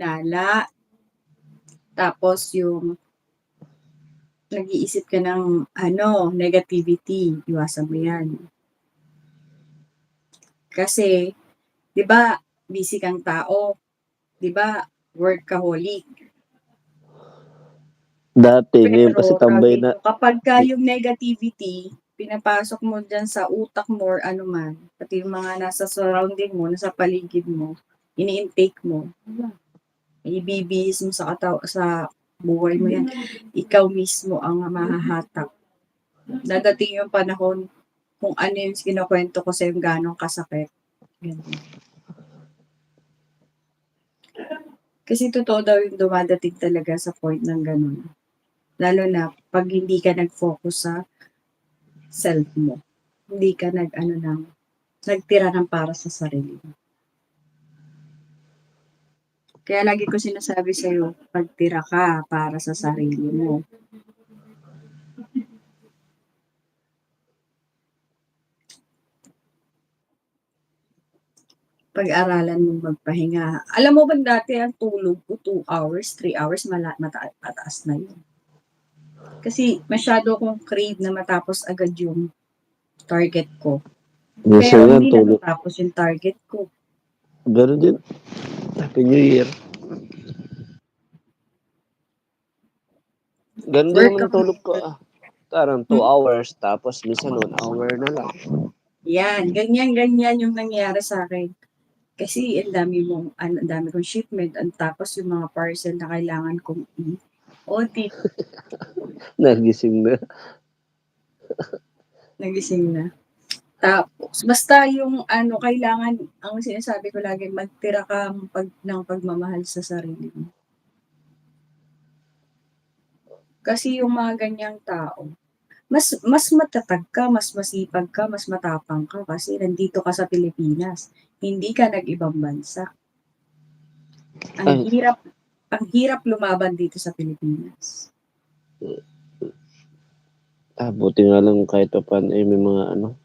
hinala, tapos yung nag-iisip ka ng negativity, iwasan mo yan. Kasi, di ba, busy kang tao, di ba, workaholic. Dati, ngayon kasi Pero, tambay na. kapag yung negativity, pinapasok mo dyan sa utak mo or ano man, pati yung mga nasa surrounding mo, nasa paligid mo, ini-intake mo, ibibihis mo sa buhay mo yan. Ikaw mismo ang mahahatak. Dadating yung panahon kung ano yung kinukwento ko sa yung ganong kasakit. Ganun. Kasi totoo daw yung dumadating talaga sa point ng ganun. Lalo na pag hindi ka nag-focus sa self mo. Hindi ka nagtira ng para sa sarili mo. Kaya lagi ko sinasabi sa'yo, pagtira ka para sa sarili mo. Pag-aralan mong magpahinga. Alam mo ba dati ang tulog ko 2 hours, 3 hours, mataas na yun. Kasi masyado akong crave na matapos agad yung target ko. Pero hindi natatapos yung target ko. Ganun din. Happy New Year. Ganun din naman ang tulog ko. Parang 2 hours, tapos minsan 1 hour na lang. Yan, ganyan yung nangyari sa akin. Kasi ang dami kong shipment, tapos yung mga parcel na kailangan kong i-audit. Nagising na. Nagising na. Tapos, basta yung kailangan, ang sinasabi ko lagi, magtira ka ng pagmamahal sa sarili mo. Kasi yung mga ganyang tao, mas matatag ka, mas masipag ka, mas matapang ka kasi nandito ka sa Pilipinas. Hindi ka nag-ibang bansa. Ang hirap lumaban dito sa Pilipinas. Buti nga lang kahit pa paano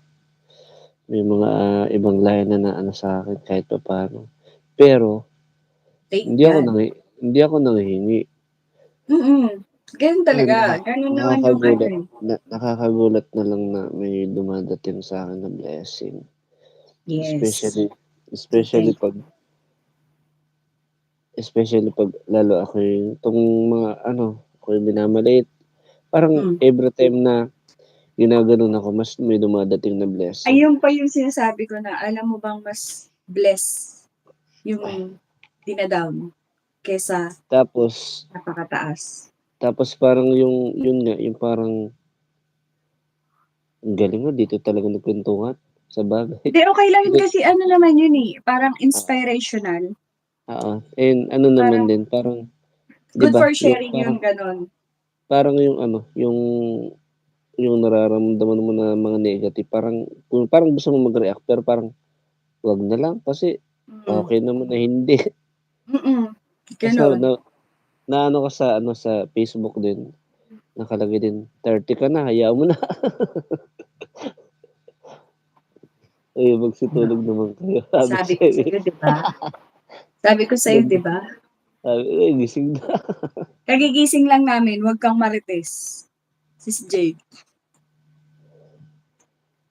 may mga ibang lahi na sa akin kahit pa paano. Pero hindi ako nanghihingi. Ganun talaga. Ganun naman yung Nakakagulat na lang na may dumadating sa akin na blessing. Yes. Especially pag lalo ako itong mga ako yung minamaliit. Parang every time na ginaganon ako, mas may dumadating na blessing. Ayun pa yung sinasabi ko na, alam mo bang mas bless yung dinadown kesa napakataas. Tapos parang yung parang ang galing mo, dito talaga nagkwentuhan sa bagay. Hindi, okay lang yun kasi naman yun parang inspirational. And naman din, parang good diba, for sharing yung ganon. Parang yung nararamdaman mo na mga negative, parang gusto mo mag-react, pero parang wag na lang kasi okay naman na hindi. Ganon. Na ka sa Facebook din, nakalagay din, 30 ka na, hayaan mo na. Ay, magsitulog naman kayo. Sabi ko sa'yo, diba? Sabi ko sa'yo, diba? Sabi, gising na. Kagigising lang namin, wag kang marites. Sis Jade.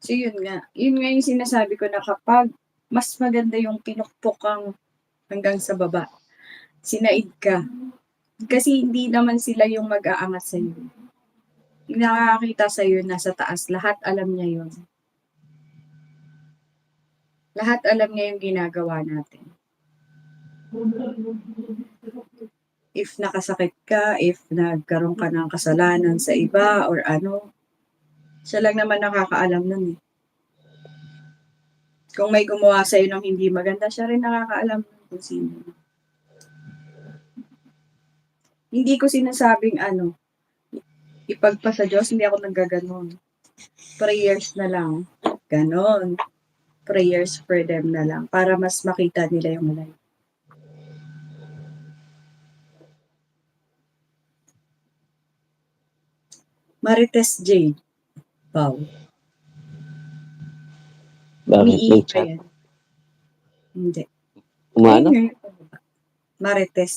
So, yun nga yung sinasabi ko na kapag mas maganda yung pinukpok kang hanggang sa baba, sinaid ka. Kasi hindi naman sila yung mag-aangat sa'yo. Yung nakakakita sa'yo nasa taas, lahat alam niya yun. Lahat alam niya yung ginagawa natin. If nakasakit ka, if nagkaroon ka ng kasalanan sa iba or siya lang naman nakakaalam nun Kung may gumawa sa'yo ng hindi maganda, siya rin nakakaalam kung sino. Hindi ko sinasabing ipagpasa Diyos, hindi ako naggaganon. Prayers na lang. Ganon. Prayers for them na lang para mas makita nila yung light. Marites Jade. Wow. Bakit? May chat? Hindi. Umano? Marites.